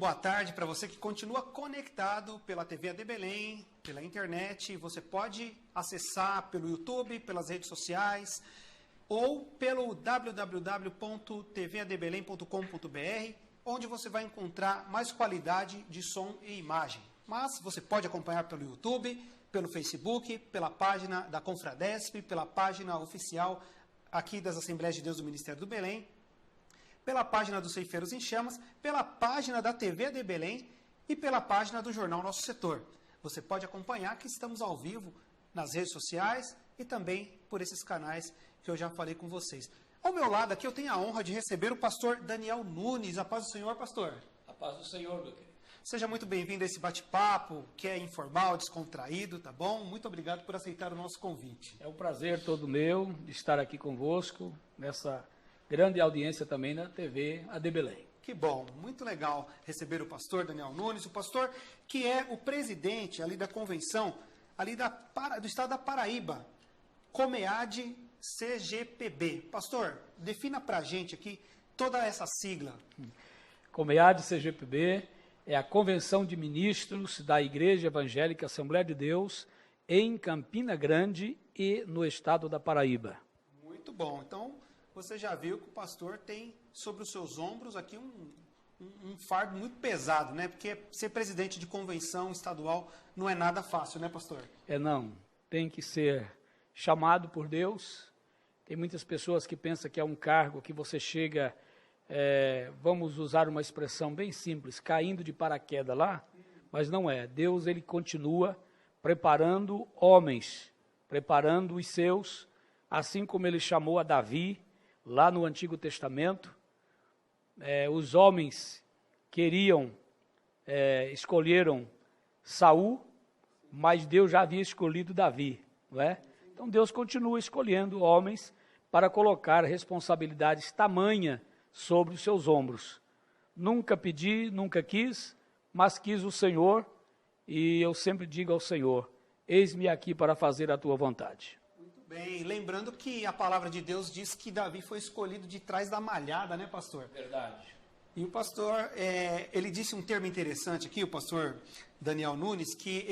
boa tarde para você que continua conectado pela TV AD Belém, pela internet. Você pode acessar pelo YouTube, pelas redes sociais ou pelo www.tvadbelém.com.br, onde você vai encontrar mais qualidade de som e imagem. Mas você pode acompanhar pelo YouTube, pelo Facebook, pela página da Confradesp, pela página oficial aqui das Assembleias de Deus do Ministério do Belém, pela página dos Ceifeiros em Chamas, pela página da TV AD Belém e pela página do Jornal Nosso Setor. Você pode acompanhar que estamos ao vivo nas redes sociais e também por esses canais que eu já falei com vocês. Ao meu lado aqui eu tenho a honra de receber o pastor Daniel Nunes. A paz do Senhor, pastor. A paz do Senhor, meu querido. Seja muito bem-vindo a esse bate-papo, que é informal, descontraído, tá bom? Muito obrigado por aceitar o nosso convite. É um prazer todo meu de estar aqui convosco, nessa grande audiência também na TV AD Belém. Que bom, muito legal receber o pastor Daniel Nunes, o pastor que é o presidente ali da convenção, ali do estado da Paraíba, Comead CGPB. Pastor, defina pra gente aqui toda essa sigla. Comead CGPB é a Convenção de Ministros da Igreja Evangélica Assembleia de Deus em Campina Grande e no estado da Paraíba. Muito bom, então você já viu que o pastor tem sobre os seus ombros aqui um fardo muito pesado, né? Porque ser presidente de convenção estadual não é nada fácil, né, pastor? Não. Tem que ser chamado por Deus. Tem muitas pessoas que pensam que é um cargo que você chega, vamos usar uma expressão bem simples, caindo de paraquedas lá, mas não é. Deus, ele continua preparando homens, preparando os seus, assim como ele chamou a Davi, lá no Antigo Testamento. Os homens escolheram Saul, mas Deus já havia escolhido Davi, não é? Então Deus continua escolhendo homens para colocar responsabilidades tamanha sobre os seus ombros. Nunca pedi, nunca quis, mas quis o Senhor, e eu sempre digo ao Senhor: eis-me aqui para fazer a tua vontade. Bem, lembrando que a palavra de Deus diz que Davi foi escolhido de trás da malhada, né, pastor? Verdade. E o pastor, ele disse um termo interessante aqui, o pastor Daniel Nunes, que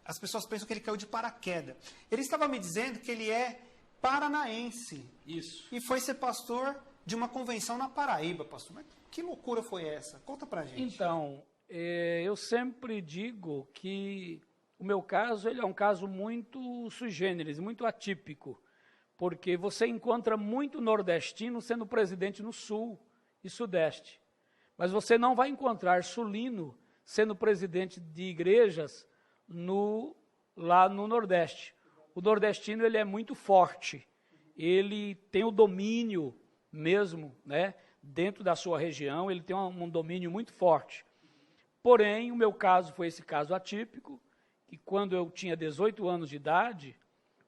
as pessoas pensam que ele caiu de paraquedas. Ele estava me dizendo que ele é paranaense. Isso. E foi ser pastor de uma convenção na Paraíba, pastor. Mas que loucura foi essa? Conta pra gente. Então, eu sempre digo que o meu caso, ele é um caso muito sui generis, muito atípico, porque você encontra muito nordestino sendo presidente no sul e sudeste, mas você não vai encontrar sulino sendo presidente de igrejas lá no nordeste. O nordestino, ele é muito forte, ele tem o domínio mesmo, né, dentro da sua região, ele tem um domínio muito forte. Porém, o meu caso foi esse caso atípico, e quando eu tinha 18 anos de idade,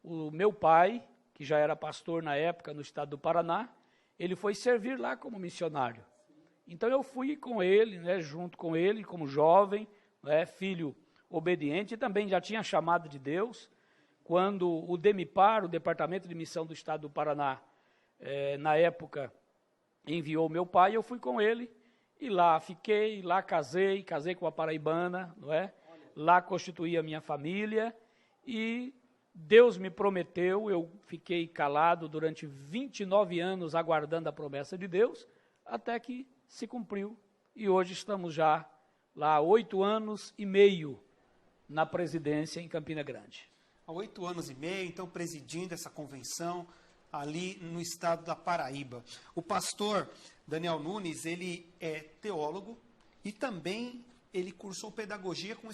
o meu pai, que já era pastor na época no estado do Paraná, ele foi servir lá como missionário. Então eu fui com ele, né, junto com ele, como jovem, né, filho obediente, e também já tinha chamado de Deus. Quando o DEMIPAR, o Departamento de Missão do Estado do Paraná, na época, enviou meu pai, eu fui com ele, e lá fiquei, lá casei com a paraibana, não é? Lá constituí a minha família, e Deus me prometeu, eu fiquei calado durante 29 anos aguardando a promessa de Deus, até que se cumpriu, e hoje estamos já lá há 8 anos e meio na presidência em Campina Grande. Há 8 anos e meio, então, presidindo essa convenção ali no estado da Paraíba. O pastor Daniel Nunes, ele é teólogo e também ele cursou pedagogia com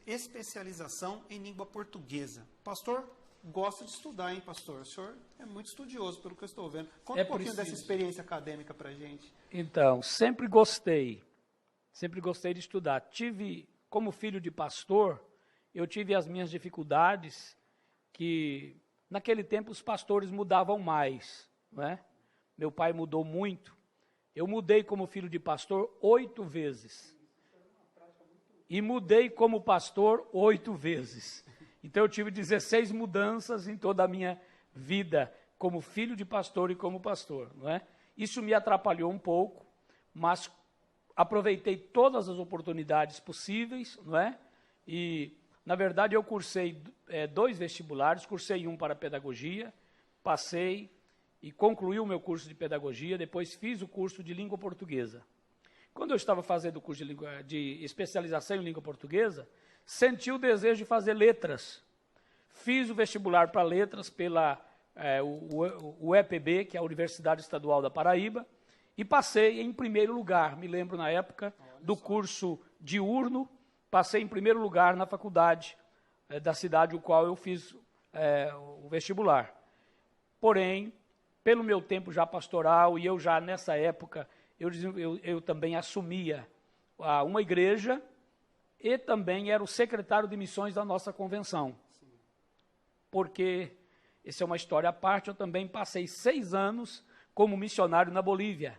especialização em língua portuguesa. Pastor, gosta de estudar, hein, pastor? O senhor é muito estudioso, pelo que eu estou vendo. Conta um pouquinho dessa experiência acadêmica para a gente. Então, sempre gostei de estudar. Como filho de pastor, eu tive as minhas dificuldades, que naquele tempo os pastores mudavam mais, não é? Meu pai mudou muito. Eu mudei como filho de pastor 8 vezes. E mudei como pastor 8 vezes. Então eu tive 16 mudanças em toda a minha vida, como filho de pastor e como pastor, não é? Isso me atrapalhou um pouco, mas aproveitei todas as oportunidades possíveis, não é? E, na verdade, eu cursei 2 vestibulares, cursei um para pedagogia, passei e concluí o meu curso de pedagogia, depois fiz o curso de língua portuguesa. Quando eu estava fazendo o curso de especialização em língua portuguesa, senti o desejo de fazer letras. Fiz o vestibular para letras pela o EPB, que é a Universidade Estadual da Paraíba, e passei em primeiro lugar. Me lembro, na época, do curso diurno, passei em primeiro lugar na faculdade da cidade o qual eu fiz o vestibular. Porém, pelo meu tempo já pastoral, e eu já nessa época, eu também assumia uma igreja e também era o secretário de missões da nossa convenção. Porque, essa é uma história à parte, eu também passei 6 anos como missionário na Bolívia.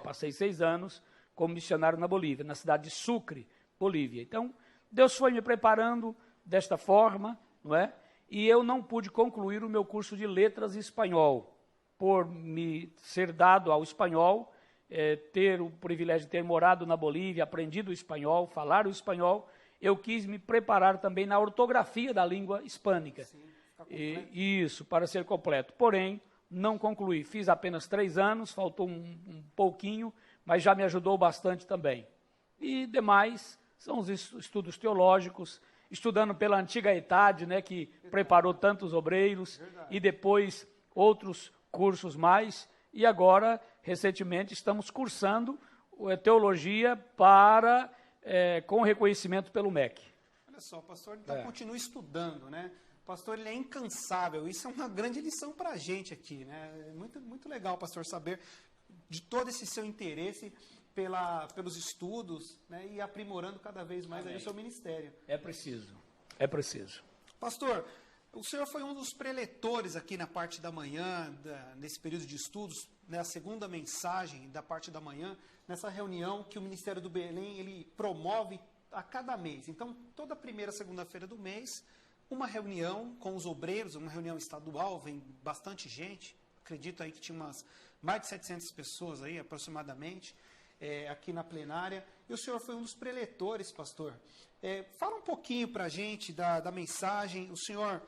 Passei 6 anos como missionário na Bolívia, na cidade de Sucre, Bolívia. Então, Deus foi me preparando desta forma, não é? E eu não pude concluir o meu curso de letras em espanhol, por me ser dado ao espanhol, ter o privilégio de ter morado na Bolívia, aprendido o espanhol, falar o espanhol, eu quis me preparar também na ortografia da língua hispânica. Sim, isso, para ser completo. Porém, não concluí. Fiz apenas 3 anos, faltou um pouquinho, mas já me ajudou bastante também. E demais são os estudos teológicos, estudando pela antiga ETAD, né, que preparou tantos obreiros, e depois outros cursos mais, e agora, recentemente, estamos cursando teologia com reconhecimento pelo MEC. Olha só, o pastor então continua estudando, né? O pastor, ele é incansável, isso é uma grande lição para a gente aqui, né? É muito, muito legal, pastor, saber de todo esse seu interesse pelos estudos, né? E aprimorando cada vez mais aí o seu ministério. É preciso, é preciso. Pastor, o senhor foi um dos preletores aqui na parte da manhã, nesse período de estudos, né, a segunda mensagem da parte da manhã, nessa reunião que o Ministério do Belém ele promove a cada mês. Então, toda primeira segunda-feira do mês, uma reunião com os obreiros, uma reunião estadual, vem bastante gente, acredito aí que tinha mais de 700 pessoas aí, aproximadamente, aqui na plenária, e o senhor foi um dos preletores, pastor. Fala um pouquinho para a gente da mensagem. O senhor,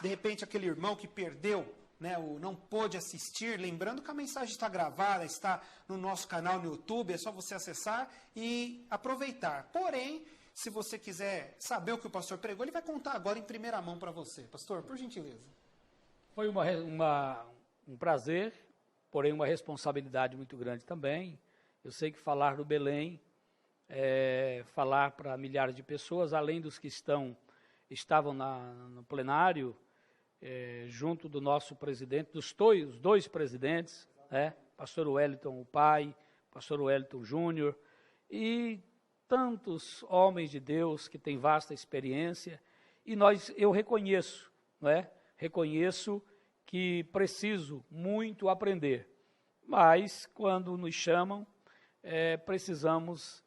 de repente, aquele irmão que perdeu, né, não pôde assistir, lembrando que a mensagem está gravada, está no nosso canal no YouTube, é só você acessar e aproveitar. Porém, se você quiser saber o que o pastor pregou, ele vai contar agora em primeira mão para você. Pastor, por gentileza. Foi um prazer, porém uma responsabilidade muito grande também. Eu sei que falar do Belém falar para milhares de pessoas, além dos que estavam no plenário, junto do nosso presidente, dos dois presidentes, pastor Wellington, o pai, pastor Wellington Júnior, e tantos homens de Deus que têm vasta experiência, e eu reconheço, reconheço que preciso muito aprender, mas quando nos chamam, precisamos.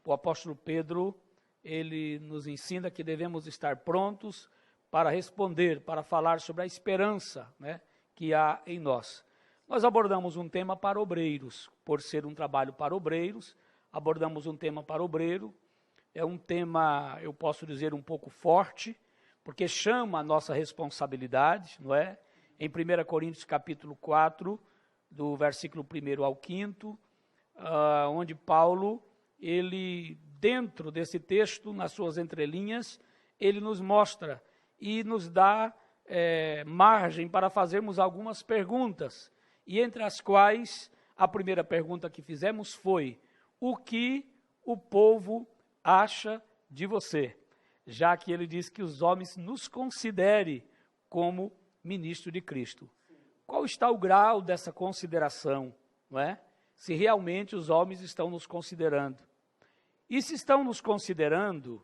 O apóstolo Pedro, ele nos ensina que devemos estar prontos para responder, para falar sobre a esperança, que há em nós. Nós abordamos um tema para obreiros, por ser um trabalho para obreiros, abordamos um tema para obreiro, é um tema, eu posso dizer, um pouco forte, porque chama a nossa responsabilidade, Em 1 Coríntios capítulo 4, do versículo 1 ao 5, onde Paulo, ele, dentro desse texto, nas suas entrelinhas, ele nos mostra e nos dá margem para fazermos algumas perguntas, e entre as quais a primeira pergunta que fizemos foi: o que o povo acha de você? Já que ele diz que os homens nos considerem como ministro de Cristo. Qual está o grau dessa consideração, Se realmente os homens estão nos considerando. E se estão nos considerando,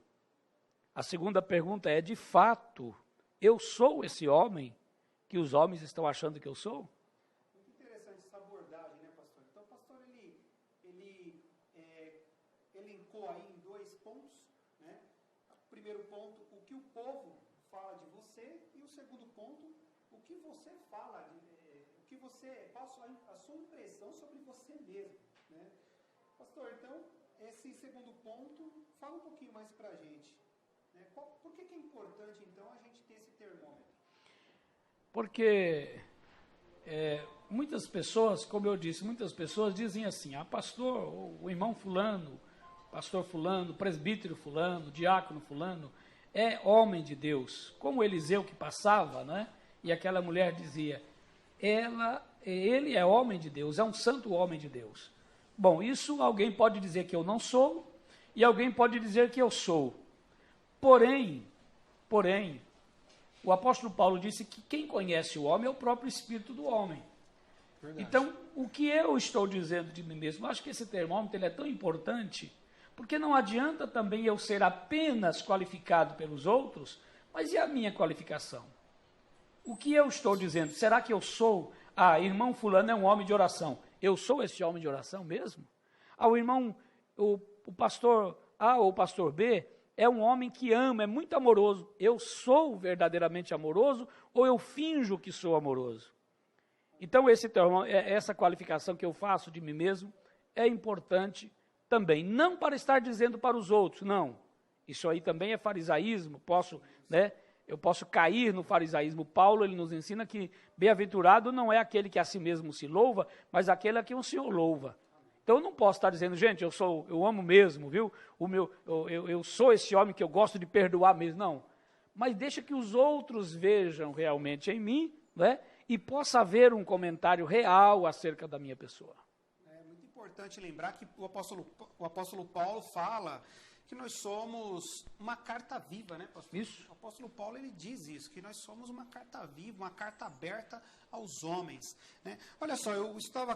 a segunda pergunta é: de fato, eu sou esse homem que os homens estão achando que eu sou? Muito interessante essa abordagem, né, pastor? Então, o pastor, ele elencou aí em 2 pontos, né? O primeiro ponto, o que o povo fala de você, e o segundo ponto, o que você fala, qual a sua impressão sobre você mesmo, né? Pastor, Pastor, então, esse segundo ponto, fala um pouquinho mais pra gente. Né? Por que é importante, então, a gente ter esse termômetro? Porque muitas pessoas, como eu disse, muitas pessoas dizem assim, pastor, o irmão fulano, pastor fulano, presbítero fulano, diácono fulano, é homem de Deus. Como Eliseu que passava, né? E aquela mulher dizia, ele é homem de Deus, é um santo homem de Deus. Bom, isso alguém pode dizer que eu não sou, e alguém pode dizer que eu sou. Porém, o apóstolo Paulo disse que quem conhece o homem é o próprio espírito do homem. Verdade. Então, o que eu estou dizendo de mim mesmo? Eu acho que esse termômetro ele é tão importante, porque não adianta também eu ser apenas qualificado pelos outros, mas e a minha qualificação? O que eu estou dizendo? Será que eu sou, irmão fulano é um homem de oração? Eu sou esse homem de oração mesmo? O pastor A ou o pastor B é um homem que ama, é muito amoroso. Eu sou verdadeiramente amoroso ou eu finjo que sou amoroso? Então, essa qualificação que eu faço de mim mesmo é importante também. Não para estar dizendo para os outros, não. Isso aí também é farisaísmo, eu posso cair no farisaísmo. Paulo, ele nos ensina que bem-aventurado não é aquele que a si mesmo se louva, mas aquele a quem o Senhor louva. Então, eu não posso estar dizendo, gente, eu amo mesmo, viu? Eu sou esse homem que eu gosto de perdoar mesmo. Não. Mas deixa que os outros vejam realmente em mim, né? E possa haver um comentário real acerca da minha pessoa. É muito importante lembrar que o apóstolo Paulo fala que nós somos uma carta viva, né, pastor? Isso. O apóstolo Paulo, ele diz isso, que nós somos uma carta viva, uma carta aberta aos homens, né? Olha só, eu estou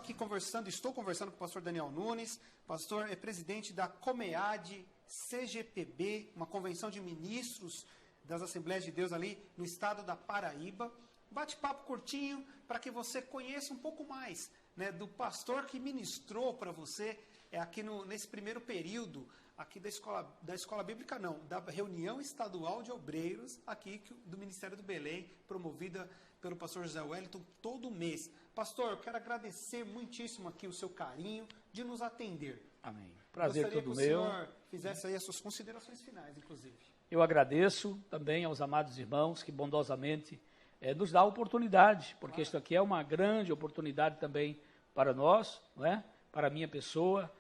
conversando com o pastor Daniel Nunes, pastor é presidente da COMEAD CGPB, uma convenção de ministros das Assembleias de Deus ali no estado da Paraíba. Bate-papo curtinho para que você conheça um pouco mais, né, do pastor que ministrou para você aqui nesse primeiro período aqui da escola bíblica, não, da reunião estadual de obreiros aqui do Ministério do Belém, promovida pelo pastor José Wellington todo mês. Pastor, eu quero agradecer muitíssimo aqui o seu carinho de nos atender. Amém. Prazer todo meu. Gostaria que o senhor fizesse aí as suas considerações finais, inclusive. Eu agradeço também aos amados irmãos que bondosamente nos dá a oportunidade, porque isso aqui é uma grande oportunidade também para nós, não é? Para a minha pessoa,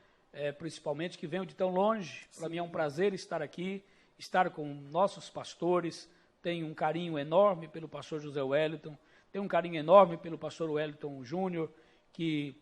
principalmente que venho de tão longe. Para mim é um prazer estar aqui, estar com nossos pastores. Tenho um carinho enorme pelo pastor José Wellington, tenho um carinho enorme pelo pastor Wellington Júnior, que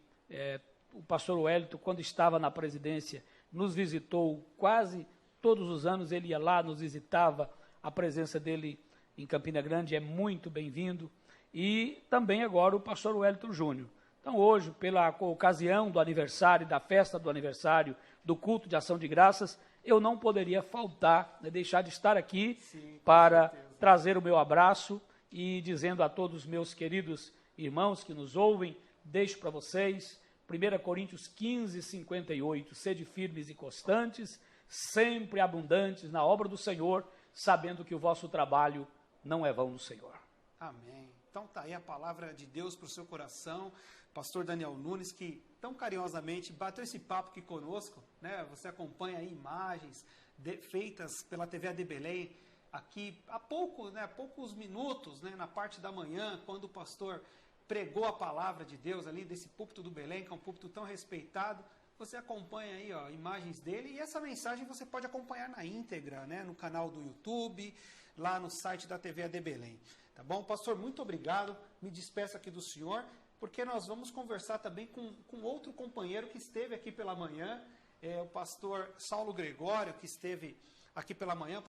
o pastor Wellington, quando estava na presidência, nos visitou quase todos os anos, ele ia lá, nos visitava, a presença dele em Campina Grande é muito bem-vindo, e também agora o pastor Wellington Júnior. Então hoje, pela ocasião do aniversário, da festa do aniversário, do culto de ação de graças, eu não poderia faltar, deixar de estar aqui para trazer o meu abraço e dizendo a todos os meus queridos irmãos que nos ouvem, deixo para vocês, 1 Coríntios 15, 58, sede firmes e constantes, sempre abundantes na obra do Senhor, sabendo que o vosso trabalho não é vão no Senhor. Amém. Então está aí a palavra de Deus para o seu coração. Pastor Daniel Nunes, que tão carinhosamente bateu esse papo aqui conosco, né? Você acompanha aí imagens feitas pela TV AD Belém, aqui há poucos minutos, né, na parte da manhã, quando o pastor pregou a palavra de Deus ali desse púlpito do Belém, que é um púlpito tão respeitado. Você acompanha aí, imagens dele, e essa mensagem você pode acompanhar na íntegra, né, no canal do YouTube, lá no site da TV AD Belém. Tá bom? Pastor, muito obrigado. Me despeço aqui do senhor, porque nós vamos conversar também com outro companheiro que esteve aqui pela manhã, o pastor Saulo Gregório, que esteve aqui pela manhã.